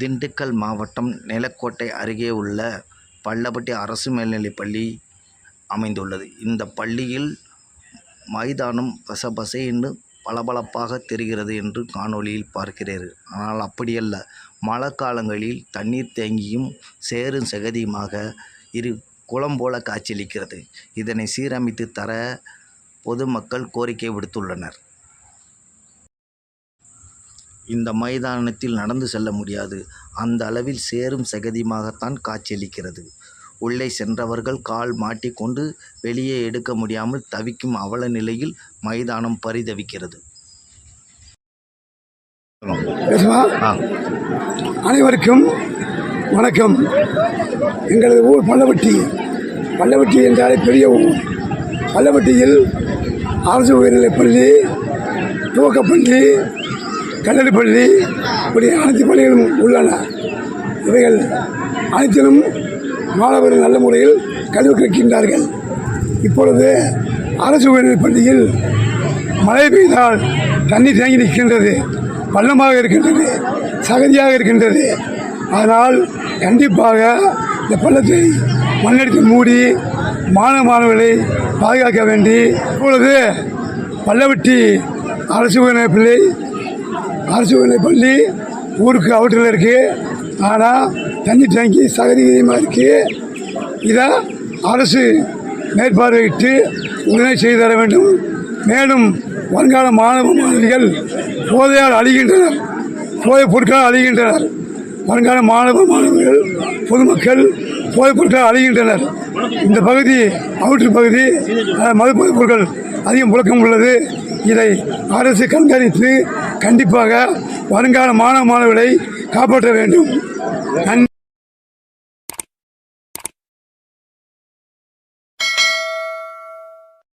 திண்டுக்கல் மாவட்டம் நிலக்கோட்டை அருகே உள்ள பள்ளப்பட்டி அரசு மேல்நிலைப்பள்ளி அமைந்துள்ளது. இந்த பள்ளியில் மைதானம் பசபசைன்னு பளபளப்பாக தெரிகிறது என்று காணொளியில் பார்க்கிறீர்கள். ஆனால் அப்படியல்ல. மழை காலங்களில் தண்ணீர் தேங்கியும் சேரும் சகதியுமாக குளம் போல காட்சியளிக்கிறது. இதனை சீரமைத்து தர பொதுமக்கள் கோரிக்கை விடுத்துள்ளனர். இந்த மைதானத்தில் நடந்து செல்ல முடியாது. அந்த அளவில் சேரும் சகதியுமாகத்தான் காட்சியளிக்கிறது. உள்ளே சென்றவர்கள் கால் மாட்டிக்கொண்டு வெளியே எடுக்க முடியாமல் தவிக்கும் அவல நிலையில் மைதானம் பரிதவிக்கிறது. அனைவருக்கும் வணக்கம். எங்களது ஊர் பள்ளப்பட்டி. பள்ளப்பட்டி என்றாலே பெரிய ஊர். பள்ளப்பட்டியில் அரசு உயர்நிலைப்பள்ளி, துவக்கப்பள்ளி, கல்லூரிப்பள்ளி, இப்படி அனைத்து பள்ளிகளும் உள்ளன. இவைகள் அனைத்திலும் மாணவர்கள் நல்ல முறையில் கல்வி கற்கின்றார்கள். இப்பொழுது அரசு உயர்நிலைப் பள்ளியில் மழை பெய்தால் தண்ணீர் தேங்கி நிற்கின்றது, பள்ளமாக இருக்கின்றது, சகதியாக இருக்கின்றது. அதனால் கண்டிப்பாக இந்த பள்ளத்தை மண்ணெடுத்து மூடி மாணவர்களை பாதுகாக்க வேண்டி இப்பொழுது பள்ளப்பட்டி அரசு உயர்நிலைப் பள்ளி ஊருக்கு அவுட்டரில் இருக்குது. ஆனால் தண்ணி தேங்கி சகதிகமாக இருக்குது. இதை அரசு மேற்பார்வையிட்டு உடனே செய்து தர வேண்டும். மேலும் வருங்கால மாணவிகள் போதையால் அழிகின்றனர், போதைப் பொருட்களால் அழிகின்றனர். வருங்கால மாணவர்கள் பொதுமக்கள் போதைப் பொருட்களால் அழிகின்றனர். இந்த பகுதி அவுட்டர் பகுதி, மது போதைப் பொருட்கள் அதிகம் புழக்கம் உள்ளது. இதை அரசு கண்காணித்து கண்டிப்பாக வருங்கால மாணவர்களை காப்பாற்ற வேண்டும்.